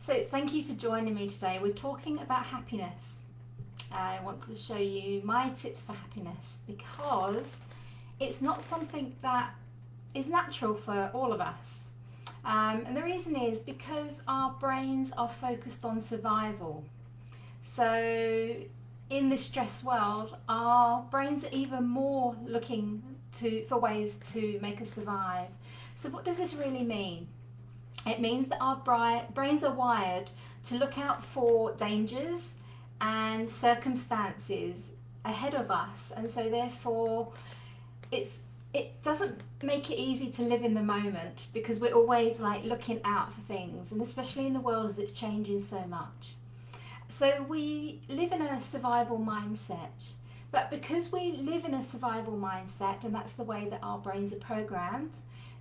So thank you for joining me today. We're talking about happiness. I want to show you my tips for happiness because it's not something that is natural for all of us. And the reason is because our brains are focused on survival. So in this stress world, our brains are even more looking for ways to make us survive. So what does this really mean? It means that our brains are wired to look out for dangers and circumstances ahead of us, and so therefore it doesn't make it easy to live in the moment because we're always like looking out for things, and especially in the world as it's changing so much. So we live in a survival mindset, but because we live in a survival mindset, and that's the way that our brains are programmed,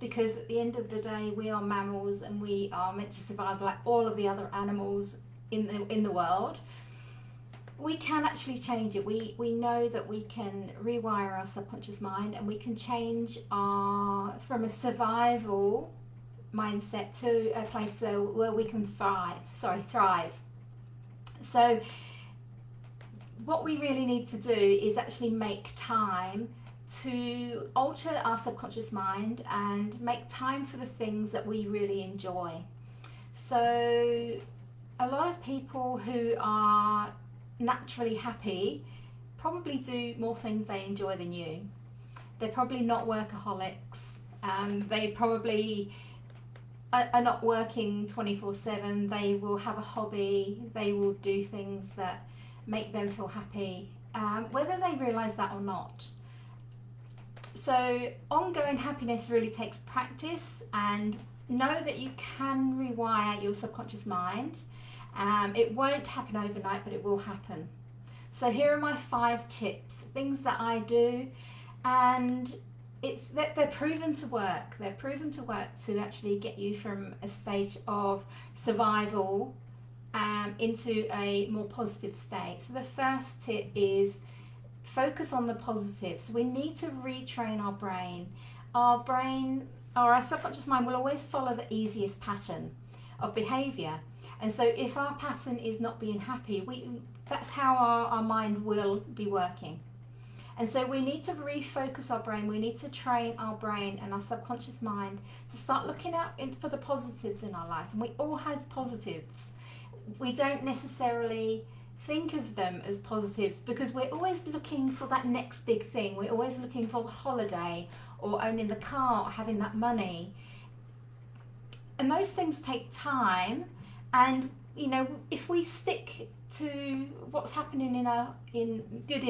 because at the end of the day we are mammals and we are meant to survive like all of the other animals in the world, we can actually change it. We know that we can rewire our subconscious mind, and we can change from a survival mindset to a place where we can thrive. So what we really need to do is actually make time to alter our subconscious mind and make time for the things that we really enjoy. So a lot of people who are naturally happy probably do more things they enjoy than you. They're probably not workaholics. They probably are not working 24/7. They will have a hobby. They will do things that make them feel happy, whether they realize that or not. So ongoing happiness really takes practice, and know that you can rewire your subconscious mind. It won't happen overnight, but it will happen. So here are my 5 tips, things that I do, and they're proven to work. They're proven to work to actually get you from a state of survival into a more positive state. So the first tip is focus on the positive. So we need to retrain our brain. Our subconscious mind will always follow the easiest pattern of behavior. And so if our pattern is not being happy, that's how our mind will be working. And so we need to refocus our brain. We need to train our brain and our subconscious mind to start looking out for the positives in our life. And we all have positives. We don't necessarily think of them as positives because we're always looking for that next big thing. We're always looking for the holiday or owning the car or having that money. And those things take time. And if we stick to what's happening in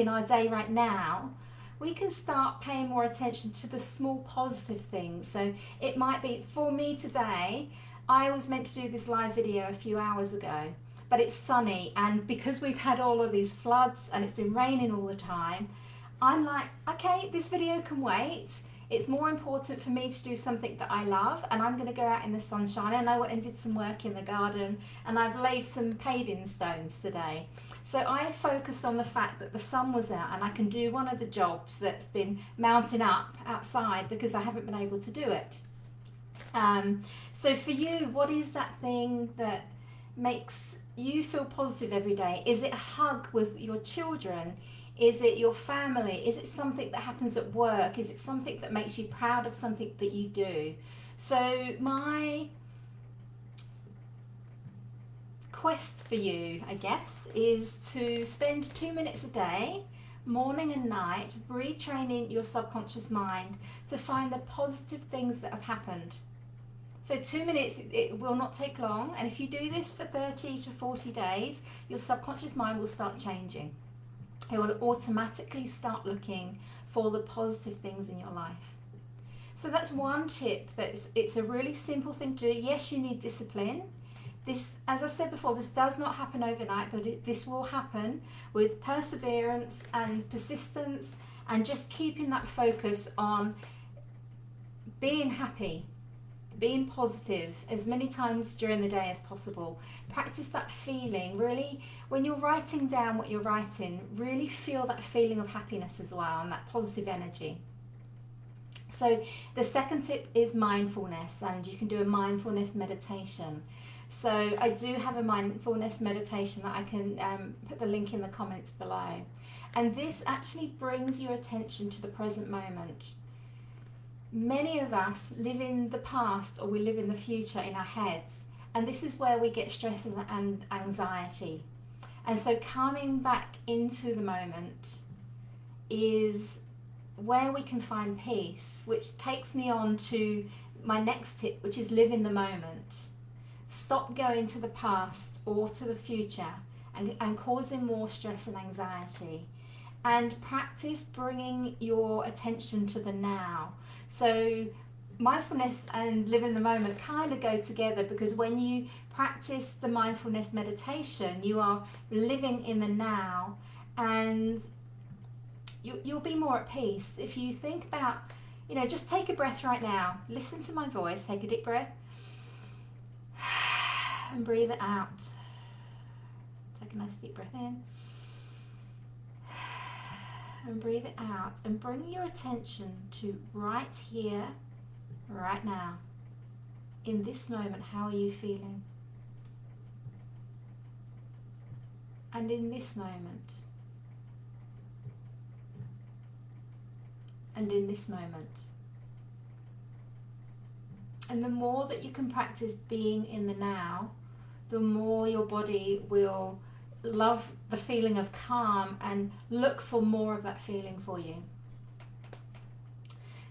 our day right now, we can start paying more attention to the small positive things. So it might be, for me today, I was meant to do this live video a few hours ago, but it's sunny, and because we've had all of these floods and it's been raining all the time, I'm like, okay, this video can wait. It's more important for me to do something that I love, and I'm going to go out in the sunshine. And I went and did some work in the garden, and I've laid some paving stones today. So I focused on the fact that the sun was out and I can do one of the jobs that's been mounting up outside because I haven't been able to do it. So for you, what is that thing that makes you feel positive every day? Is it a hug with your children? Is it your family? Is it something that happens at work? Is it something that makes you proud of something that you do? So my quest for you, I guess, is to spend 2 minutes a day, morning and night, retraining your subconscious mind to find the positive things that have happened. So 2 minutes, it will not take long, and if you do this for 30 to 40 days, your subconscious mind will start changing. It will automatically start looking for the positive things in your life. So that's one tip. It's a really simple thing to do. Yes, you need discipline. This, as I said before, this does not happen overnight, but this will happen with perseverance and persistence, and just keeping that focus on being happy, being positive as many times during the day as possible. Practice that feeling. Really, when you're writing down what you're writing, really feel that feeling of happiness as well, and that positive energy. So the second tip is mindfulness, and you can do a mindfulness meditation. So I do have a mindfulness meditation that I can put the link in the comments below. And this actually brings your attention to the present moment. Many of us live in the past, or we live in the future in our heads. And this is where we get stress and anxiety. And so coming back into the moment is where we can find peace, which takes me on to my next tip, which is live in the moment. Stop going to the past or to the future and causing more stress and anxiety. And practice bringing your attention to the now. So mindfulness and live in the moment kind of go together, because when you practice the mindfulness meditation, you are living in the now, and you'll be more at peace. If you think about, just take a breath right now. Listen to my voice. Take a deep breath and breathe it out. Take a nice deep breath in and breathe it out, and bring your attention to right here, right now. In this moment, how are you feeling? And in this moment, and in this moment. And the more that you can practice being in the now, the more your body will love the feeling of calm and look for more of that feeling for you.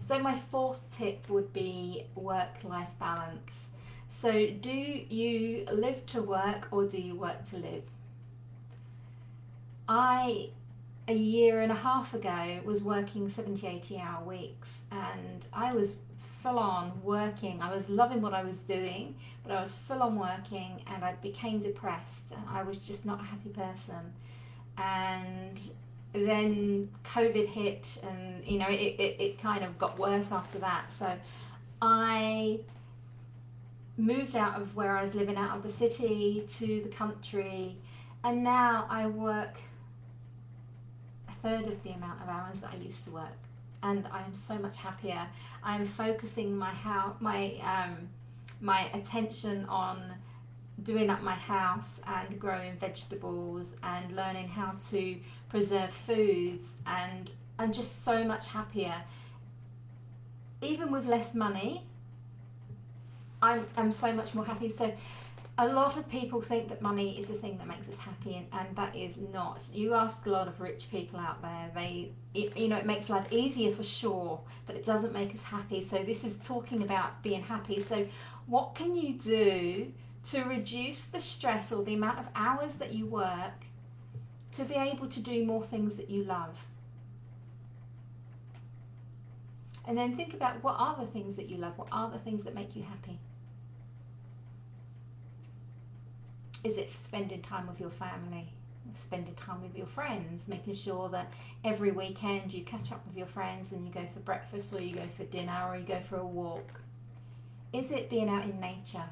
So my fourth tip would be work-life balance. So do you live to work, or do you work to live? A year and a half ago was working 70-80 hour weeks, and I was full on working. I was loving what I was doing, but I was full on working, and I became depressed, and I was just not a happy person. And then COVID hit, and it kind of got worse after that. So I moved out of where I was living, out of the city to the country, and now I work a third of the amount of hours that I used to work, and I am so much happier. I'm focusing my attention on doing up my house and growing vegetables and learning how to preserve foods, and I'm just so much happier. Even with less money, I'm so much more happy. So a lot of people think that money is the thing that makes us happy, and that is not. You ask a lot of rich people out there, it makes life easier for sure, but it doesn't make us happy. So this is talking about being happy. So what can you do to reduce the stress or the amount of hours that you work to be able to do more things that you love? And then think about, what are the things that you love? What are the things that make you happy? Is it spending time with your family, spending time with your friends, making sure that every weekend you catch up with your friends and you go for breakfast, or you go for dinner, or you go for a walk? Is it being out in nature?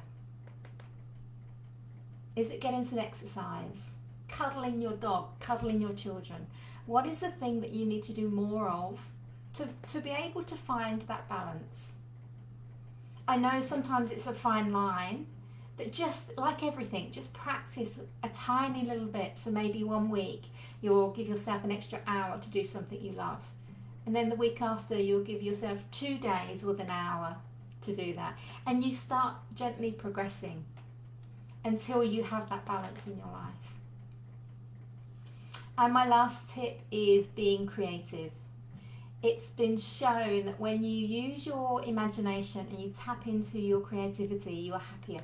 Is it getting some exercise? Cuddling your dog, cuddling your children? What is the thing that you need to do more of to be able to find that balance? I know sometimes it's a fine line, but just like everything, just practice a tiny little bit. So maybe one week you'll give yourself an extra hour to do something you love, and then the week after you'll give yourself 2 days with an hour to do that, and you start gently progressing until you have that balance in your life. And my last tip is being creative. It's been shown that when you use your imagination and you tap into your creativity, you are happier.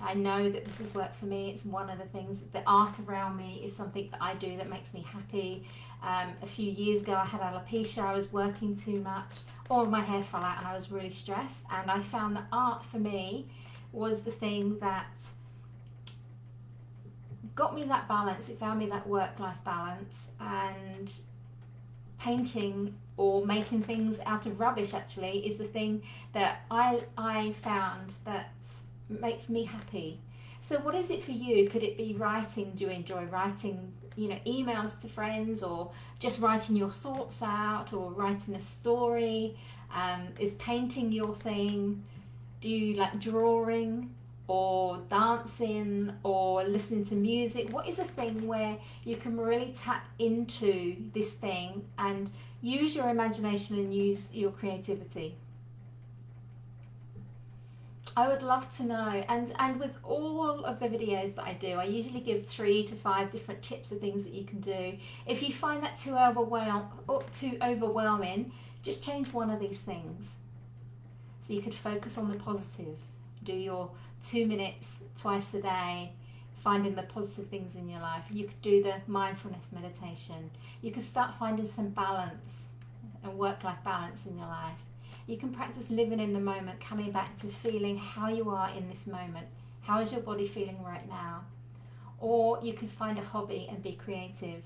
I know that this has worked for me. It's one of the things, the art around me is something that I do that makes me happy. A few years ago I had alopecia, I was working too much, all of my hair fell out, and I was really stressed, and I found that art for me was the thing that got me that balance. It found me that work-life balance, and painting or making things out of rubbish actually is the thing that I found that makes me happy. So what is it for you? Could it be writing? Do you enjoy writing, emails to friends, or just writing your thoughts out, or writing a story? Is painting your thing? Do you like drawing? or dancing or listening to music? What is a thing where you can really tap into this thing and use your imagination and use your creativity? I would love to know. And with all of the videos that I do, I usually give 3 to 5 different tips of things that you can do. If you find that too overwhelming, just change one of these things. So you could focus on the positive. Do your 2 minutes twice a day, finding the positive things in your life. You could do the mindfulness meditation. You could start finding some balance and work-life balance in your life. You can practice living in the moment, coming back to feeling how you are in this moment. How is your body feeling right now? Or you can find a hobby and be creative.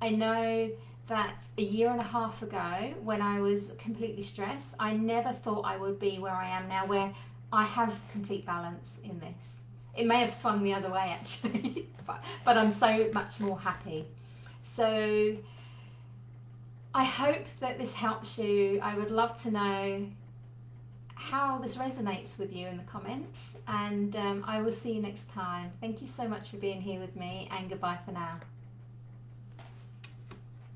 I know that a year and a half ago, when I was completely stressed, I never thought I would be where I am now, where I have complete balance in this. It may have swung the other way actually, but I'm so much more happy. So I hope that this helps you. I would love to know how this resonates with you in the comments, and I will see you next time. Thank you so much for being here with me, and goodbye for now.